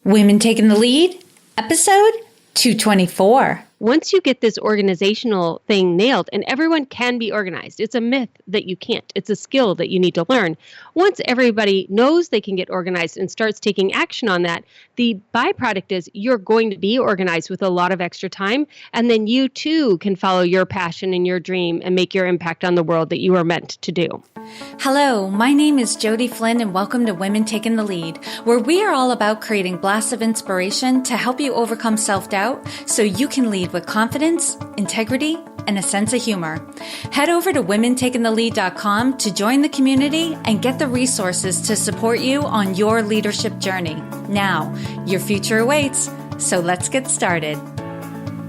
Women Taking the Lead, episode 224. Once you get this organizational thing nailed, and everyone can be organized, it's a myth that you can't. It's a skill that you need to learn. Once everybody knows they can get organized and starts taking action on that, the byproduct is you're going to be organized with a lot of extra time, and then you too can follow your passion and your dream and make your impact on the world that you are meant to do. Hello, my name is Jody Flynn and welcome to Women Taking the Lead, where we are all about creating blasts of inspiration to help you overcome self-doubt so you can lead with confidence, integrity, and a sense of humor. Head over to womentakingthelead.com to join the community and get the resources to support you on your leadership journey. Now, your future awaits, so let's get started.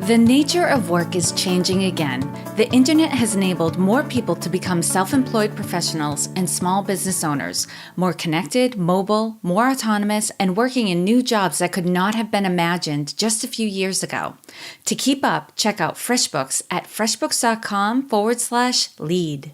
The nature of work is changing again. The internet has enabled more people to become self-employed professionals and small business owners, more connected, mobile, more autonomous, and working in new jobs that could not have been imagined just a few years ago. To keep up, check out FreshBooks at freshbooks.com/lead.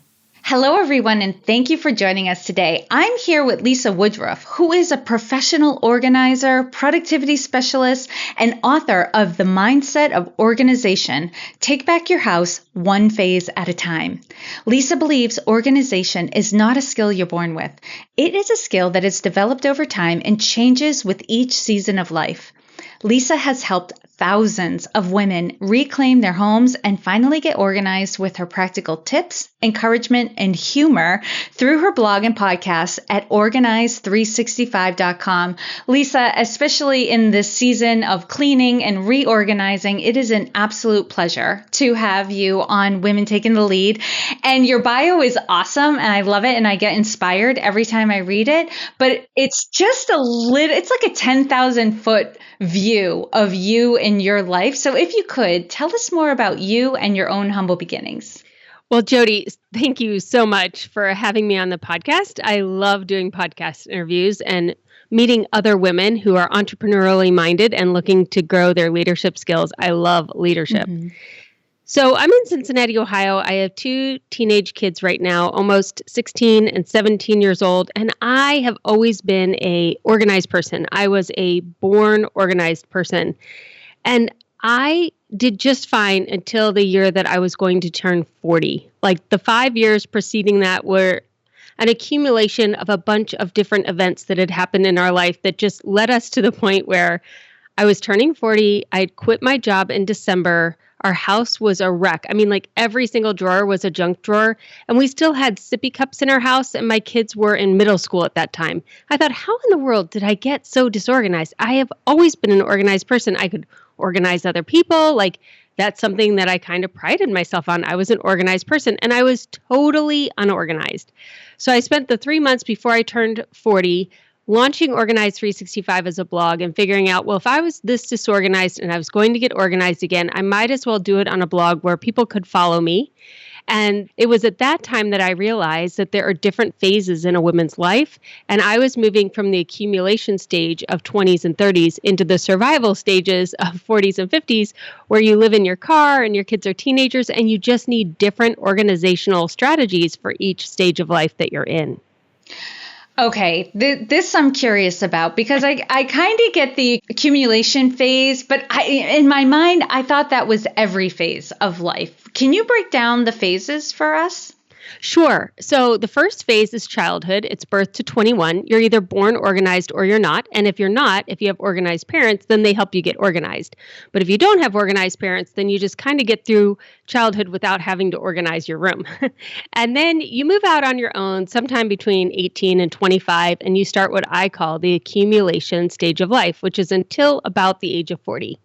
Hello, everyone, and thank you for joining us today. I'm here with Lisa Woodruff, who is a professional organizer, productivity specialist, and author of The Mindset of Organization. Take back your house one phase at a time. Lisa believes organization is not a skill you're born with. It is a skill that is developed over time and changes with each season of life. Lisa has helped thousands of women reclaim their homes and finally get organized with her practical tips, encouragement, and humor through her blog and podcast at organize365.com. Lisa, especially in this season of cleaning and reorganizing, it is an absolute pleasure to have you on Women Taking the Lead. And your bio is awesome, and I love it, and I get inspired every time I read it. But it's just it's like a 10,000 foot view of you in your life. So if you could, tell us more about you and your own humble beginnings. Well, Jody, thank you so much for having me on the podcast. I love doing podcast interviews and meeting other women who are entrepreneurially minded and looking to grow their leadership skills. I love leadership. Mm-hmm. So I'm in Cincinnati, Ohio. I have two teenage kids right now, almost 16 and 17 years old. And I have always been an organized person. I was a born organized person. And I did just fine until the year that I was going to turn 40. Like the 5 years preceding that were an accumulation of a bunch of different events that had happened in our life that just led us to the point where I was turning 40. I'd quit my job in December. Our house was a wreck. I mean, like every single drawer was a junk drawer, and we still had sippy cups in our house, and my kids were in middle school at that time. I thought, how in the world did I get so disorganized? I have always been an organized person. I could organize other people. Like that's something that I kind of prided myself on. I was an organized person, and I was totally unorganized. So I spent the 3 months before I turned 40 launching Organize 365 as a blog and figuring out, well, if I was this disorganized and I was going to get organized again, I might as well do it on a blog where people could follow me. And it was at that time that I realized that there are different phases in a woman's life. And I was moving from the accumulation stage of 20s and 30s into the survival stages of 40s and 50s, where you live in your car and your kids are teenagers and you just need different organizational strategies for each stage of life that you're in. Okay, this I'm curious about because I kind of get the accumulation phase, but in my mind, I thought that was every phase of life. Can you break down the phases for us? Sure. So the first phase is childhood. It's birth to 21. You're either born organized or you're not. And if you're not, if you have organized parents, then they help you get organized. But if you don't have organized parents, then you just kind of get through childhood without having to organize your room. And then you move out on your own sometime between 18 and 25, and you start what I call the accumulation stage of life, which is until about the age of 40.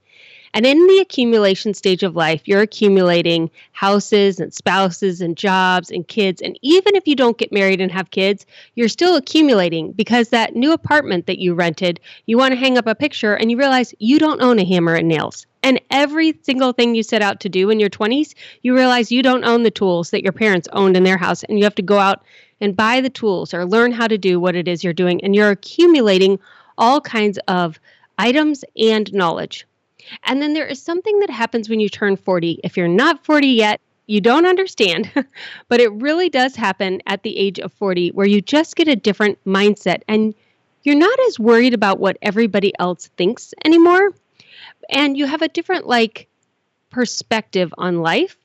And in the accumulation stage of life, you're accumulating houses and spouses and jobs and kids. And even if you don't get married and have kids, you're still accumulating because that new apartment that you rented, you want to hang up a picture and you realize you don't own a hammer and nails. And every single thing you set out to do in your 20s, you realize you don't own the tools that your parents owned in their house. And you have to go out and buy the tools or learn how to do what it is you're doing. And you're accumulating all kinds of items and knowledge. And then there is something that happens when you turn 40. If you're not 40 yet, you don't understand, but it really does happen at the age of 40 where you just get a different mindset and you're not as worried about what everybody else thinks anymore. And you have a different perspective on life.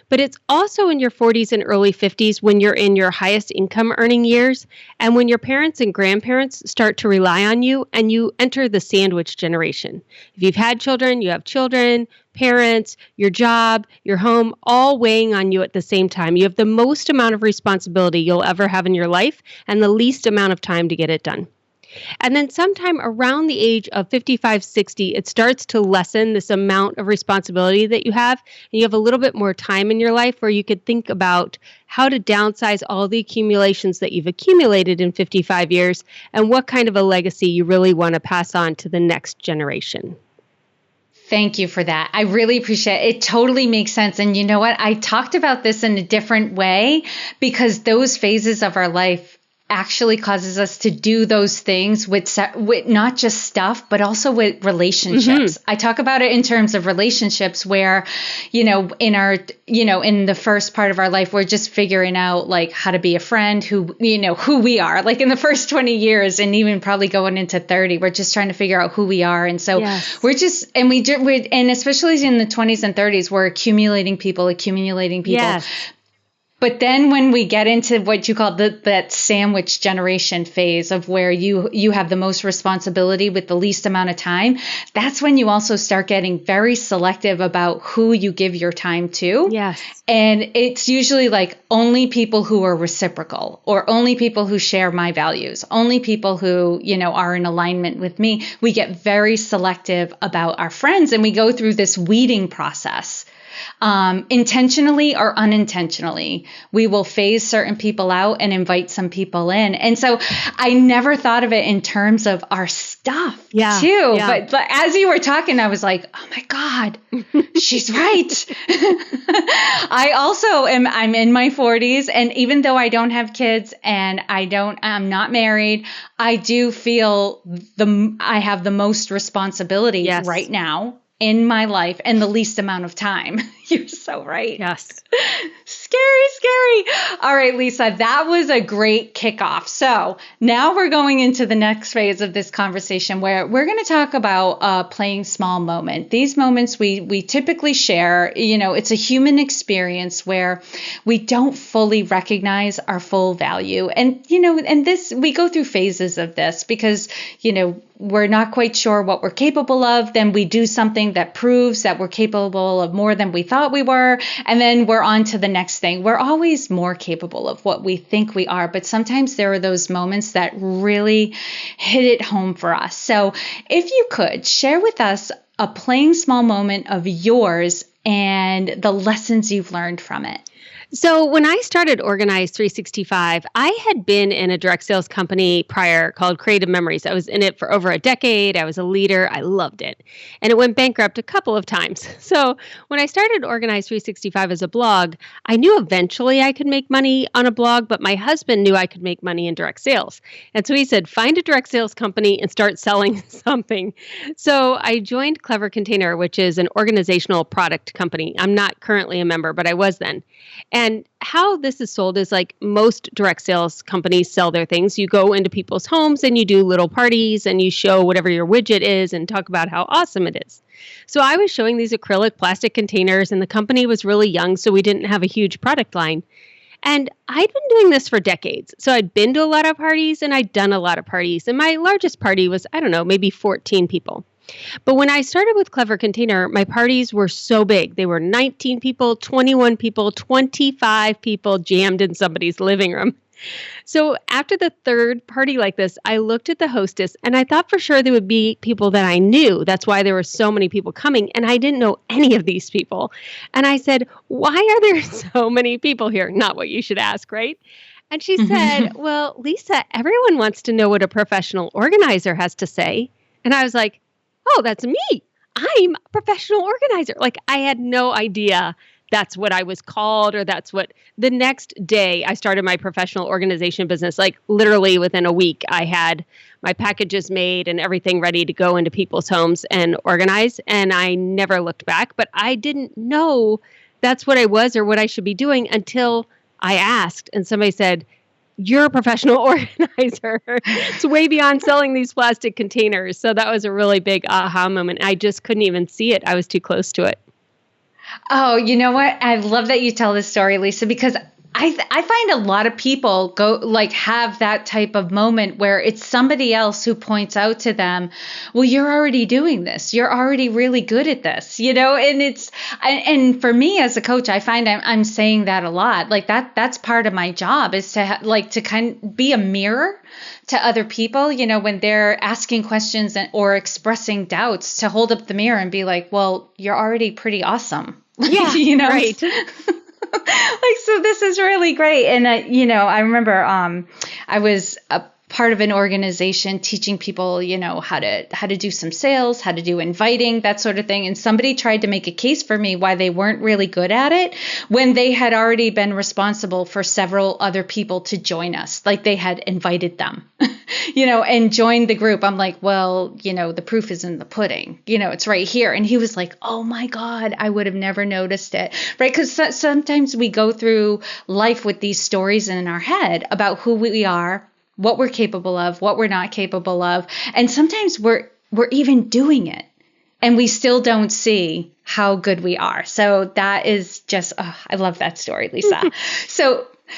But it's also in your 40s and early 50s when you're in your highest income earning years and when your parents and grandparents start to rely on you and you enter the sandwich generation. If you've had children, you have children, parents, your job, your home, all weighing on you at the same time. You have the most amount of responsibility you'll ever have in your life and the least amount of time to get it done. And then sometime around the age of 55, 60, it starts to lessen this amount of responsibility that you have. And you have a little bit more time in your life where you could think about how to downsize all the accumulations that you've accumulated in 55 years and what kind of a legacy you really want to pass on to the next generation. Thank you for that. I really appreciate it. It totally makes sense. And you know what? I talked about this in a different way because those phases of our life actually causes us to do those things with not just stuff, but also with relationships. I talk about it in terms of relationships where, in the first part of our life, we're just figuring out how to be a friend, who we are, in the first 20 years and even probably going into 30, we're just trying to figure out who we are. And so we're just, and and especially in the 20s and 30s, we're accumulating people. Yes. But then when we get into what you call that sandwich generation phase of where you have the most responsibility with the least amount of time, that's when you also start getting very selective about who you give your time to. Yes. And it's usually only people who are reciprocal or only people who share my values, only people who, are in alignment with me. We get very selective about our friends and we go through this weeding process. Intentionally or unintentionally, we will phase certain people out and invite some people in. And so I never thought of it in terms of our stuff too. Yeah. But as you were talking, I was like, oh my God, she's right. I also I'm in my 40s. And even though I don't have kids and I'm not married, I do feel I have the most responsibility right now in my life and the least amount of time. You're so right. Yes. Scary. All right, Lisa, that was a great kickoff. So now we're going into the next phase of this conversation where we're going to talk about playing small moment. These moments we typically share, it's a human experience where we don't fully recognize our full value. And, and we go through phases of this because, we're not quite sure what we're capable of. Then we do something that proves that we're capable of more than we thought we were. And then we're on to the next thing. We're always more capable of what we think we are. But sometimes there are those moments that really hit it home for us. So if you could share with us a playing small moment of yours and the lessons you've learned from it. So when I started Organize 365, I had been in a direct sales company prior called Creative Memories. I was in it for over a decade. I was a leader. I loved it. And it went bankrupt a couple of times. So when I started Organize 365 as a blog, I knew eventually I could make money on a blog, but my husband knew I could make money in direct sales. And so he said, find a direct sales company and start selling something. So I joined Clever Container, which is an organizational product company. I'm not currently a member, but I was then. And how this is sold is most direct sales companies sell their things. You go into people's homes and you do little parties and you show whatever your widget is and talk about how awesome it is. So I was showing these acrylic plastic containers and the company was really young, so we didn't have a huge product line. And I'd been doing this for decades. So I'd been to a lot of parties and I'd done a lot of parties. And my largest party was, maybe 14 people. But when I started with Clever Container, my parties were so big. They were 19 people, 21 people, 25 people jammed in somebody's living room. So after the third party like this, I looked at the hostess and I thought for sure there would be people that I knew. That's why there were so many people coming. And I didn't know any of these people. And I said, why are there so many people here? Not what you should ask, right? And she said, well, Lisa, everyone wants to know what a professional organizer has to say. And I was like, oh, that's me. I'm a professional organizer. I had no idea that's what I was called or that's what the next day I started my professional organization business. Literally within a week, I had my packages made and everything ready to go into people's homes and organize. And I never looked back, but I didn't know that's what I was or what I should be doing until I asked. And somebody said, you're a professional organizer. It's way beyond selling these plastic containers. So that was a really big aha moment. I just couldn't even see it. I was too close to it. Oh, you know what? I love that you tell this story, Lisa, because I find a lot of people have that type of moment where it's somebody else who points out to them, well, you're already doing this. You're already really good at this, and for me as a coach, I find I'm saying that a lot. Like that's part of my job is to kind of be a mirror to other people, when they're asking questions or expressing doubts, to hold up the mirror and be like, well, you're already pretty awesome. Yeah, right. So this is really great. And, I remember I was a part of an organization teaching people, how to do some sales, how to do inviting, that sort of thing. And somebody tried to make a case for me why they weren't really good at it when they had already been responsible for several other people to join us. Like they had invited them, and joined the group. I'm like, well, the proof is in the pudding, it's right here. And he was like, oh my God, I would have never noticed it. Right. Because sometimes we go through life with these stories in our head about who we are, what we're capable of, what we're not capable of. And sometimes we're even doing it and we still don't see how good we are. So that is just, I love that story, Lisa.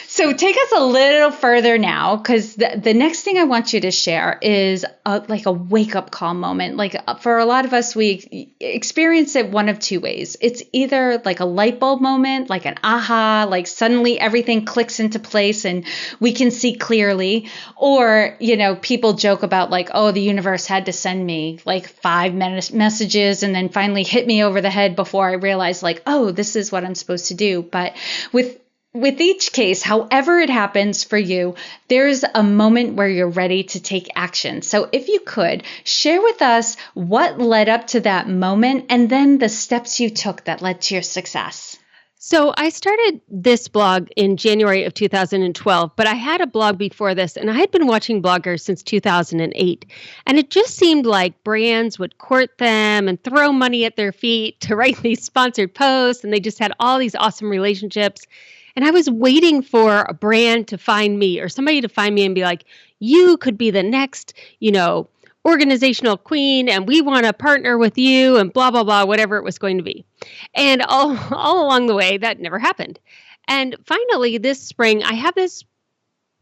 So take us a little further now, because the next thing I want you to share is a wake-up call moment. Like for a lot of us, we experience it one of two ways. It's either like a light bulb moment, like an aha, like suddenly everything clicks into place and we can see clearly. Or, people joke about like, oh, the universe had to send me like 5 messages and then finally hit me over the head before I realized like, oh, this is what I'm supposed to do. But with each case, however it happens for you, there's a moment where you're ready to take action. So if you could share with us what led up to that moment and then the steps you took that led to your success. So I started this blog in January of 2012, but I had a blog before this and I had been watching bloggers since 2008. And it just seemed like brands would court them and throw money at their feet to write these sponsored posts. And they just had all these awesome relationships. And I was waiting for a brand to find me or somebody to find me and be like, you could be the next, organizational queen and we want to partner with you and blah, blah, blah, whatever it was going to be. And all along the way, that never happened. And finally, this spring, I have this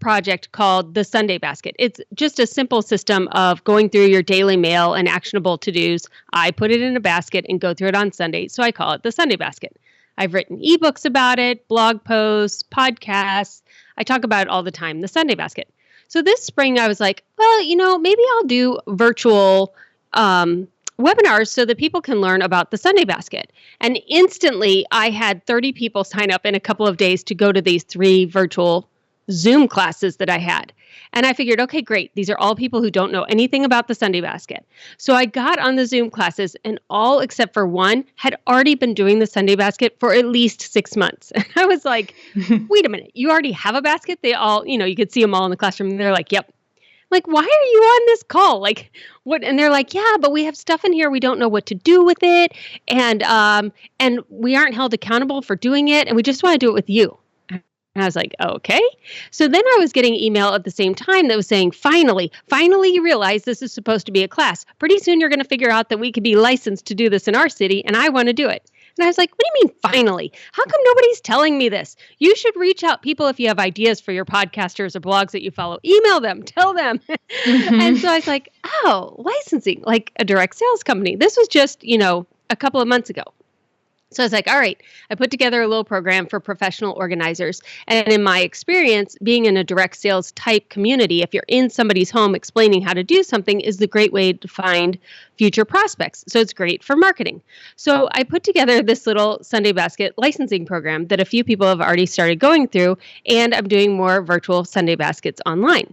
project called the Sunday Basket. It's just a simple system of going through your daily mail and actionable to-dos. I put it in a basket and go through it on Sunday. So I call it the Sunday Basket. I've written ebooks about it, blog posts, podcasts. I talk about it all the time, the Sunday Basket. So this spring, I was like, well, maybe I'll do virtual webinars so that people can learn about the Sunday Basket. And instantly, I had 30 people sign up in a couple of days to go to these 3 virtual Zoom classes that I had. And I figured, okay, great. These are all people who don't know anything about the Sunday Basket. So I got on the Zoom classes and all except for one had already been doing the Sunday Basket for at least 6 months. And I was like, wait a minute, you already have a basket? They all, you could see them all in the classroom. And they're like, yep. I'm like, why are you on this call? Like, what? And they're like, yeah, but we have stuff in here. We don't know what to do with it. And we aren't held accountable for doing it. And we just want to do it with you. And I was like, okay. So then I was getting email at the same time that was saying, finally you realize this is supposed to be a class. Pretty soon you're going to figure out that we could be licensed to do this in our city, and I want to do it. And I was like, what do you mean finally? How come nobody's telling me this? You should reach out people if you have ideas for your podcasters or blogs that you follow. Email them, tell them. Mm-hmm. And so I was like, oh, licensing, like a direct sales company. This was just, a couple of months ago. So I was like, all right, I put together a little program for professional organizers. And in my experience, being in a direct sales type community, if you're in somebody's home explaining how to do something is the great way to find future prospects. So it's great for marketing. So I put together this little Sunday Basket licensing program that a few people have already started going through, and I'm doing more virtual Sunday Baskets online.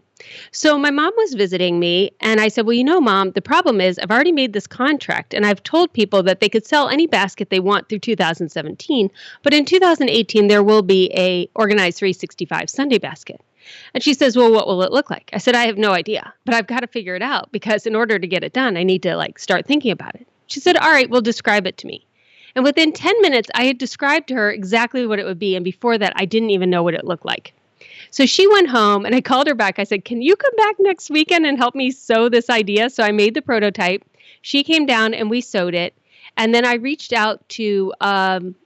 So my mom was visiting me and I said, well, Mom, the problem is I've already made this contract and I've told people that they could sell any basket they want through 2017. But in 2018, there will be a organized 365 Sunday Basket. And she says, well, what will it look like? I said, I have no idea, but I've got to figure it out because in order to get it done, I need to start thinking about it. She said, all right, well, describe it to me. And within 10 minutes, I had described to her exactly what it would be. And before that, I didn't even know what it looked like. So she went home and I called her back. I said, can you come back next weekend and help me sew this idea? So I made the prototype. She came down and we sewed it. And then I reached out to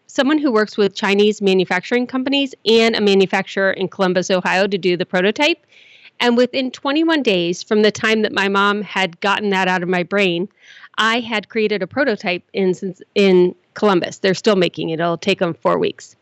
someone who works with Chinese manufacturing companies and a manufacturer in Columbus, Ohio to do the prototype. And within 21 days from the time that my mom had gotten that out of my brain, I had created a prototype in Columbus. They're still making it. It'll take them 4 weeks.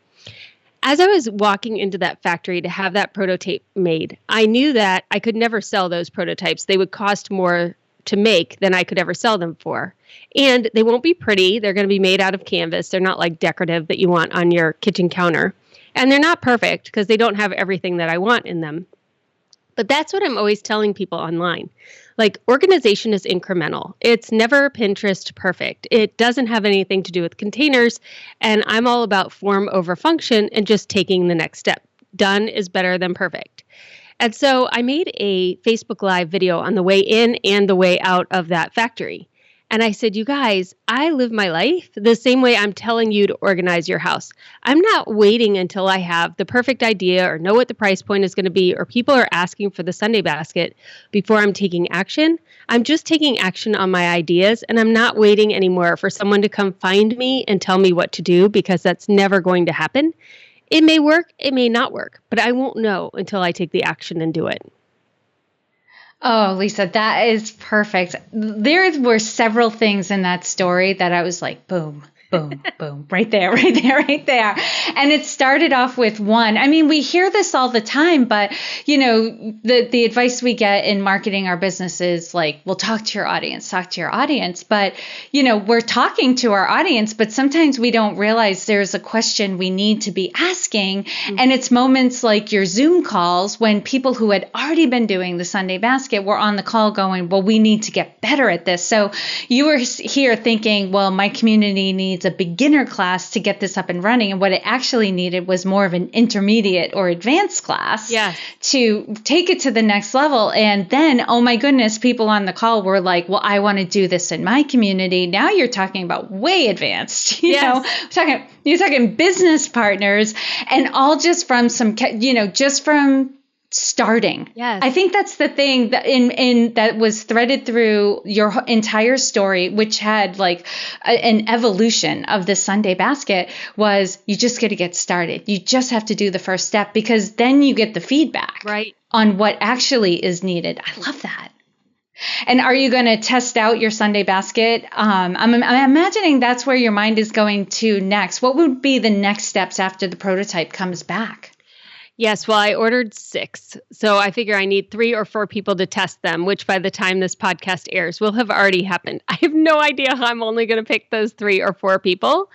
As I was walking into that factory to have that prototype made, I knew that I could never sell those prototypes. They would cost more to make than I could ever sell them for. And they won't be pretty. They're going to be made out of canvas. They're not like decorative that you want on your kitchen counter. And they're not perfect because they don't have everything that I want in them. But that's what I'm always telling people online. Like, organization is incremental. It's never Pinterest perfect. It doesn't have anything to do with containers. And I'm all about form over function and just taking the next step. Done is better than perfect. And so I made a Facebook Live video on the way in and the way out of that factory. And I said, you guys, I live my life the same way I'm telling you to organize your house. I'm not waiting until I have the perfect idea or know what the price point is going to be or people are asking for the Sunday basket before I'm taking action. I'm just taking action on my ideas, and I'm not waiting anymore for someone to come find me and tell me what to do, because that's never going to happen. It may work, it may not work, but I won't know until I take the action and do it. Oh, Lisa, that is perfect. There were several things in that story that I was like, boom, boom, boom, right there, right there, right there. And it started off with one. I mean, we hear this all the time, but, you know, the advice we get in marketing our business is like, well, talk to your audience, talk to your audience. But, you know, we're talking to our audience, but sometimes we don't realize there's a question we need to be asking. Mm-hmm. And it's moments like your Zoom calls when people who had already been doing the Sunday basket were on the call going, well, we need to get better at this. So you were here thinking, well, my community needs a beginner class to get this up and running. And what it actually needed was more of an intermediate or advanced class to take it to the next level. And then, oh my goodness, people on the call were like, well, I want to do this in my community. Now you're talking about way advanced, you know, you're talking business partners, and all just from some, you know, just from starting. Yes. I think that's the thing that that was threaded through your entire story, which had like an evolution of the Sunday basket, was you just got to get started. You just have to do the first step, because then you get the feedback on what actually is needed. I love that. And are you going to test out your Sunday basket? I'm imagining that's where your mind is going to next. What would be the next steps after the prototype comes back? Yes, well, I ordered 6. So I figure I need 3 or 4 people to test them, which by the time this podcast airs will have already happened. I have no idea how I'm only going to pick those 3 or 4 people.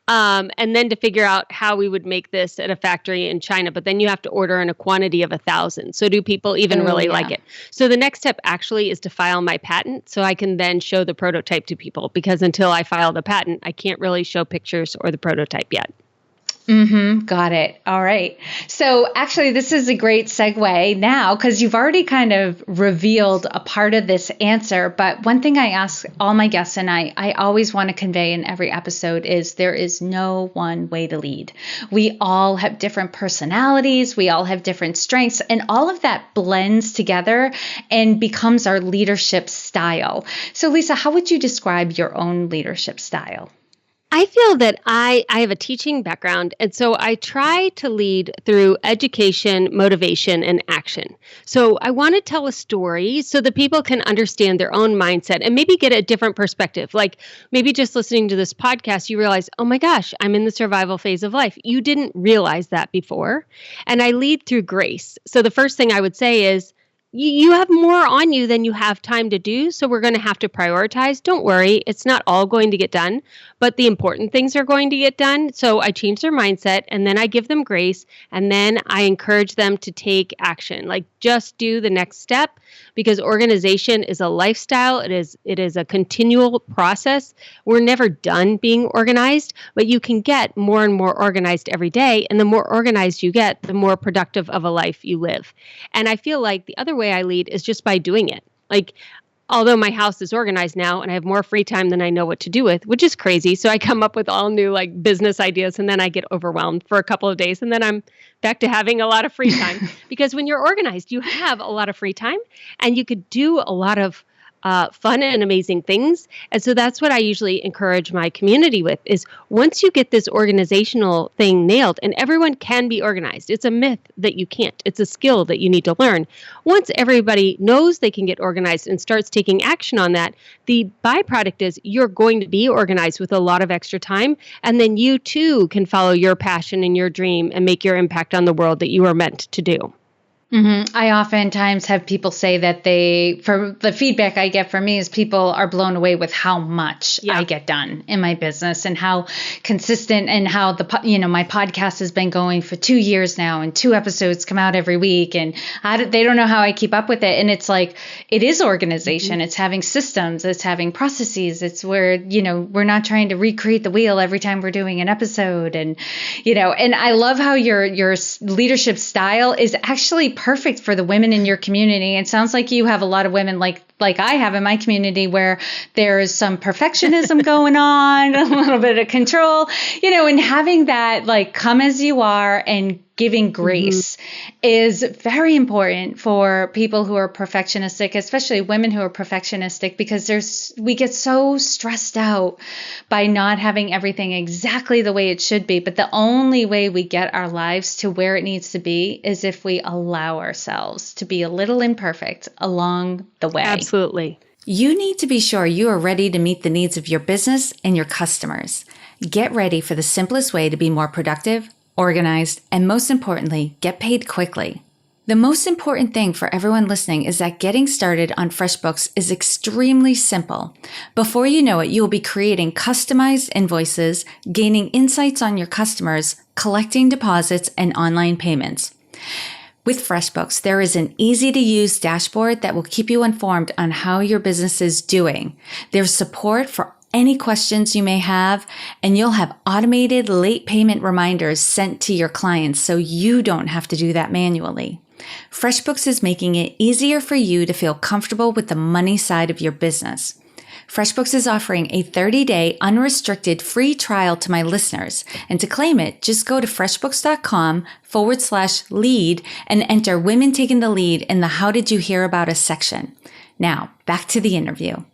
And then to figure out how we would make this at a factory in China. But then you have to order in a quantity of 1,000. So do people even really like it? So the next step actually is to file my patent so I can then show the prototype to people. Because until I file the patent, I can't really show pictures or the prototype yet. Mm-hmm. Got it. All right. So actually, this is a great segue now, because you've already kind of revealed a part of this answer. But one thing I ask all my guests, and I always want to convey in every episode, is there is no one way to lead. We all have different personalities. We all have different strengths, and all of that blends together and becomes our leadership style. So Lisa, how would you describe your own leadership style? I feel that I have a teaching background, and so I try to lead through education, motivation, and action. So I want to tell a story so that people can understand their own mindset and maybe get a different perspective. Like maybe just listening to this podcast, you realize, oh my gosh, I'm in the survival phase of life. You didn't realize that before. And I lead through grace. So the first thing I would say is, you have more on you than you have time to do, so we're going to have to prioritize. Don't worry, it's not all going to get done, but the important things are going to get done. So I change their mindset, and then I give them grace, and then I encourage them to take action. Like, just do the next step, because organization is a lifestyle. It is a continual process. We're never done being organized, but you can get more and more organized every day, and the more organized you get, the more productive of a life you live. And I feel like the other way I lead is just by doing it. Like, although my house is organized now and I have more free time than I know what to do with, which is crazy. So I come up with all new like business ideas and then I get overwhelmed for a couple of days and then I'm back to having a lot of free time. Because when you're organized, you have a lot of free time and you could do a lot of fun and amazing things. And so that's what I usually encourage my community with is once you get this organizational thing nailed, and everyone can be organized. It's a myth that you can't. It's a skill that you need to learn. Once everybody knows they can get organized and starts taking action on that, the byproduct is you're going to be organized with a lot of extra time. And then you too can follow your passion and your dream and make your impact on the world that you are meant to do. Mm-hmm. I oftentimes have people say that for the feedback I get from me is people are blown away with how much I get done in my business and how consistent and how my podcast has been going for 2 years now and 2 episodes come out every week and they don't know how I keep up with it. And it's like, it is organization. Mm-hmm. It's having systems, it's having processes. It's where, we're not trying to recreate the wheel every time we're doing an episode. And, and I love how your leadership style is actually perfect for the women in your community. It sounds like you have a lot of women like I have in my community where there's some perfectionism going on, a little bit of control, and having that like come as you are and giving grace is very important for people who are perfectionistic, especially women who are perfectionistic, because we get so stressed out by not having everything exactly the way it should be. But the only way we get our lives to where it needs to be is if we allow ourselves to be a little imperfect along the way. Absolutely. You need to be sure you are ready to meet the needs of your business and your customers. Get ready for the simplest way to be more productive, organized, and most importantly, get paid quickly. The most important thing for everyone listening is that getting started on FreshBooks is extremely simple. Before you know it, you will be creating customized invoices, gaining insights on your customers, collecting deposits, and online payments. With FreshBooks, there is an easy-to-use dashboard that will keep you informed on how your business is doing. There's support for any questions you may have, and you'll have automated late payment reminders sent to your clients so you don't have to do that manually. FreshBooks is making it easier for you to feel comfortable with the money side of your business. FreshBooks is offering a 30-day unrestricted free trial to my listeners. And to claim it, just go to freshbooks.com/lead and enter Women Taking the Lead in the How Did You Hear About Us section. Now, back to the interview.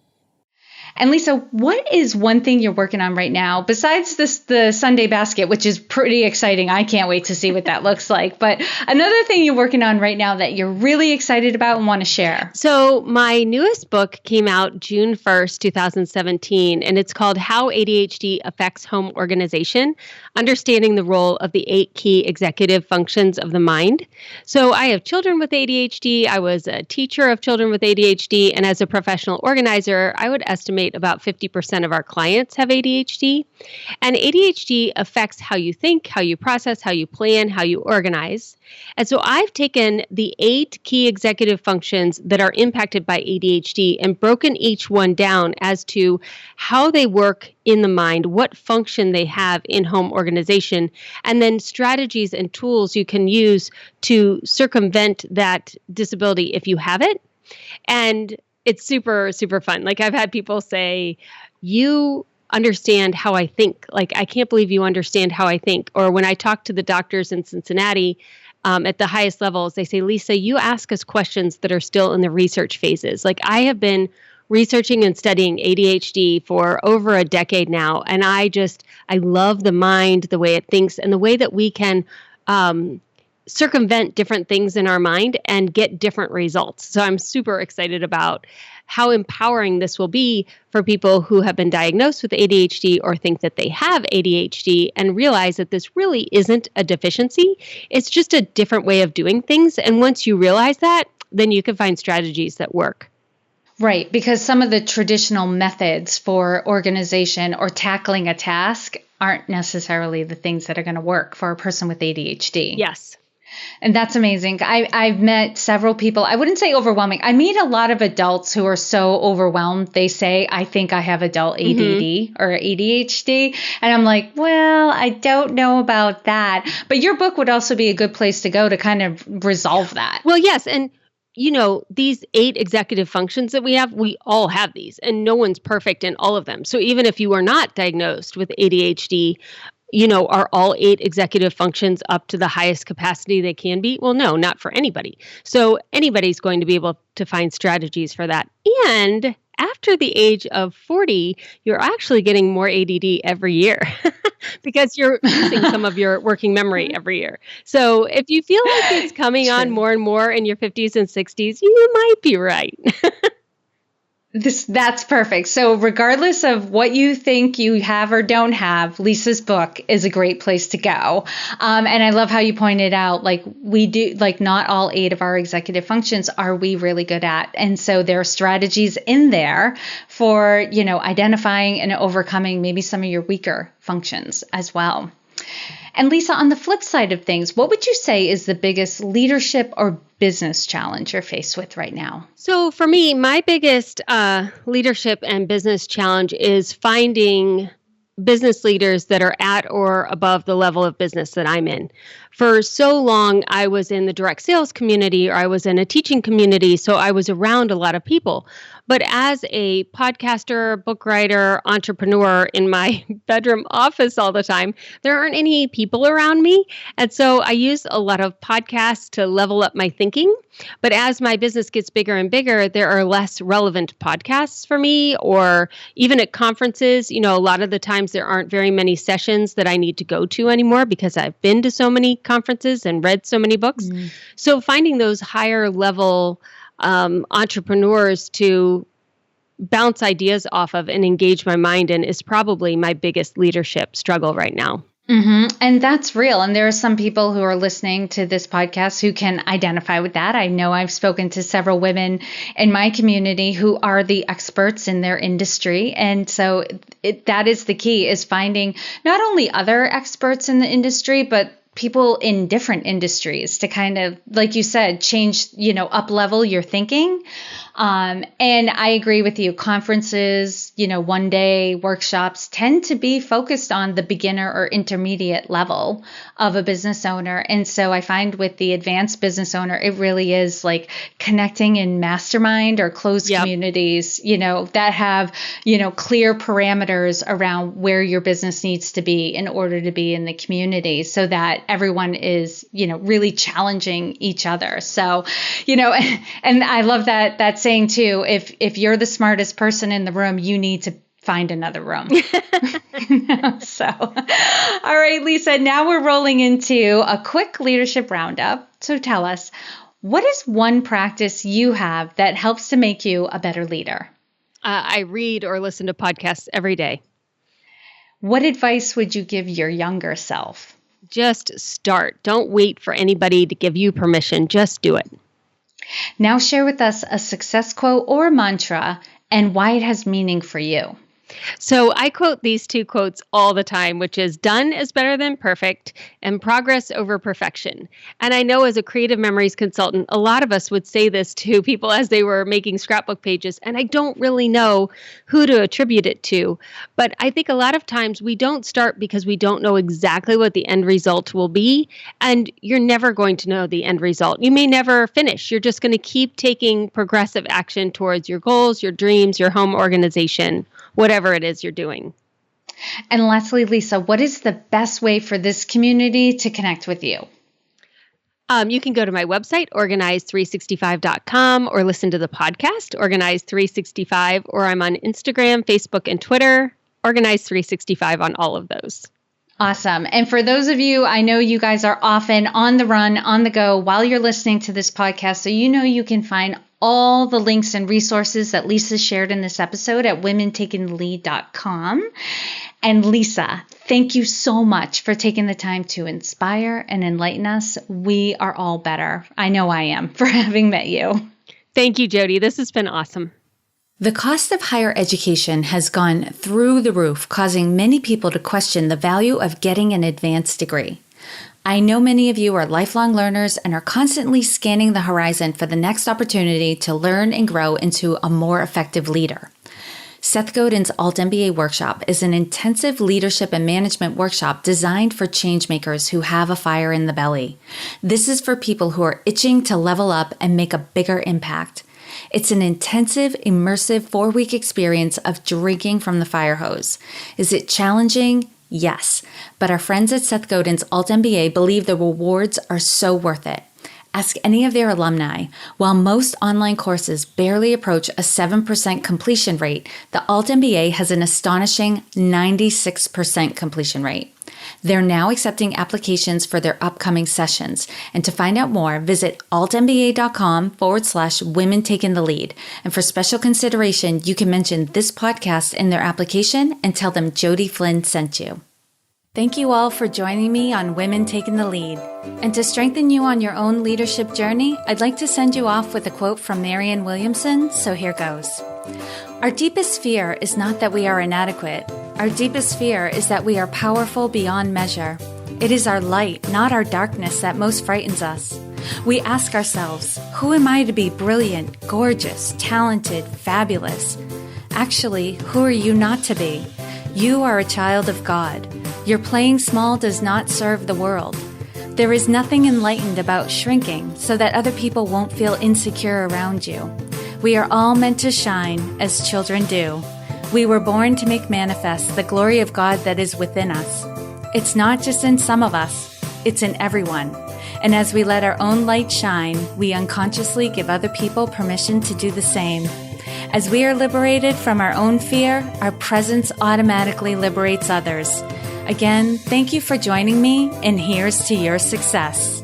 And Lisa, what is one thing you're working on right now besides the Sunday basket, which is pretty exciting? I can't wait to see what that looks like. But another thing you're working on right now that you're really excited about and want to share. So my newest book came out June 1st, 2017, and it's called How ADHD Affects Home Organization, Understanding the Role of the 8 Key Executive Functions of the Mind. So I have children with ADHD. I was a teacher of children with ADHD. And as a professional organizer, I would estimate about 50% of our clients have ADHD. And ADHD affects how you think, how you process, how you plan, how you organize. And so I've taken the 8 key executive functions that are impacted by ADHD and broken each one down as to how they work in the mind, what function they have in home organization, and then strategies and tools you can use to circumvent that disability if you have it. And it's super, super fun. Like I've had people say, you understand how I think. Like, I can't believe you understand how I think. Or when I talk to the doctors in Cincinnati at the highest levels, they say, Lisa, you ask us questions that are still in the research phases. Like I have been researching and studying ADHD for over a decade now. And I love the mind, the way it thinks, and the way that we can circumvent different things in our mind and get different results. So I'm super excited about how empowering this will be for people who have been diagnosed with ADHD or think that they have ADHD and realize that this really isn't a deficiency. It's just a different way of doing things. And once you realize that, then you can find strategies that work. Right, because some of the traditional methods for organization or tackling a task aren't necessarily the things that are going to work for a person with ADHD. Yes. And that's amazing. I've met several people. I wouldn't say overwhelming. I meet a lot of adults who are so overwhelmed. They say, I think I have adult ADD or ADHD. And I'm like, well, I don't know about that. But your book would also be a good place to go to kind of resolve that. Well, yes. And these 8 executive functions that we all have these, and no one's perfect in all of them. So even if you are not diagnosed with ADHD, are all 8 executive functions up to the highest capacity they can be? Well, no, not for anybody. So anybody's going to be able to find strategies for that. And after the age of 40, you're actually getting more ADD every year because you're losing some of your working memory every year. So if you feel like it's coming on more and more in your 50s and 60s, you might be right. That's perfect. So regardless of what you think you have or don't have, Lisa's book is a great place to go. And I love how you pointed out, we do, not all 8 of our executive functions are we really good at. And so there are strategies in there for, identifying and overcoming maybe some of your weaker functions as well. And Lisa, on the flip side of things, what would you say is the biggest leadership or business challenge you're faced with right now? So for me, my biggest leadership and business challenge is finding business leaders that are at or above the level of business that I'm in. For so long, I was in the direct sales community, or I was in a teaching community, so I was around a lot of people. But as a podcaster, book writer, entrepreneur in my bedroom office all the time, there aren't any people around me. And so I use a lot of podcasts to level up my thinking. But as my business gets bigger and bigger, there are less relevant podcasts for me, or even at conferences, a lot of the times there aren't very many sessions that I need to go to anymore because I've been to so many conferences and read so many books. Mm. So finding those higher level entrepreneurs to bounce ideas off of and engage my mind in is probably my biggest leadership struggle right now. Mm-hmm. And that's real. And there are some people who are listening to this podcast who can identify with that. I know I've spoken to several women in my community who are the experts in their industry. And so that is the key, is finding not only other experts in the industry, but people in different industries to kind of, like you said, change, up level your thinking. And I agree with you. Conferences, one day workshops tend to be focused on the beginner or intermediate level of a business owner. And so I find with the advanced business owner, it really is like connecting in mastermind or closed communities, that have, clear parameters around where your business needs to be in order to be in the community, so that everyone is, really challenging each other. So, and I love that saying too, if you're the smartest person in the room, you need to find another room. So, all right, Lisa, now we're rolling into a quick leadership roundup. So tell us, what is one practice you have that helps to make you a better leader? I read or listen to podcasts every day. What advice would you give your younger self? Just start. Don't wait for anybody to give you permission. Just do it. Now share with us a success quote or mantra and why it has meaning for you. So I quote these 2 quotes all the time, which is done is better than perfect and progress over perfection. And I know as a creative memories consultant, a lot of us would say this to people as they were making scrapbook pages, and I don't really know who to attribute it to. But I think a lot of times we don't start because we don't know exactly what the end result will be, and you're never going to know the end result. You may never finish. You're just going to keep taking progressive action towards your goals, your dreams, your home organization, whatever it is you're doing. And lastly, Lisa, what is the best way for this community to connect with you? You can go to my website, organize365.com, or listen to the podcast, Organize365, or I'm on Instagram, Facebook, and Twitter, Organize365 on all of those. Awesome. And for those of you, I know you guys are often on the run, on the go while you're listening to this podcast. So you can find all the links and resources that Lisa shared in this episode at womentakingthelead.com. And Lisa, thank you so much for taking the time to inspire and enlighten us. We are all better. I know I am, for having met you. Thank you, Jody. This has been awesome. The cost of higher education has gone through the roof, causing many people to question the value of getting an advanced degree. I know many of you are lifelong learners and are constantly scanning the horizon for the next opportunity to learn and grow into a more effective leader. Seth Godin's Alt MBA workshop is an intensive leadership and management workshop designed for changemakers who have a fire in the belly. This is for people who are itching to level up and make a bigger impact. It's an intensive, immersive 4-week experience of drinking from the fire hose. Is it challenging? Yes. But our friends at Seth Godin's Alt MBA believe the rewards are so worth it. Ask any of their alumni. While most online courses barely approach a 7% completion rate, the Alt MBA has an astonishing 96% completion rate. They're now accepting applications for their upcoming sessions. And to find out more, visit altmba.com/women taking the lead. And for special consideration, you can mention this podcast in their application and tell them Jody Flynn sent you. Thank you all for joining me on Women Taking the Lead. And to strengthen you on your own leadership journey, I'd like to send you off with a quote from Marianne Williamson, so here goes. Our deepest fear is not that we are inadequate. Our deepest fear is that we are powerful beyond measure. It is our light, not our darkness, that most frightens us. We ask ourselves, who am I to be brilliant, gorgeous, talented, fabulous? Actually, who are you not to be? You are a child of God. Your playing small does not serve the world. There is nothing enlightened about shrinking so that other people won't feel insecure around you. We are all meant to shine as children do. We were born to make manifest the glory of God that is within us. It's not just in some of us, it's in everyone. And as we let our own light shine, we unconsciously give other people permission to do the same. As we are liberated from our own fear, our presence automatically liberates others. Again, thank you for joining me, and here's to your success.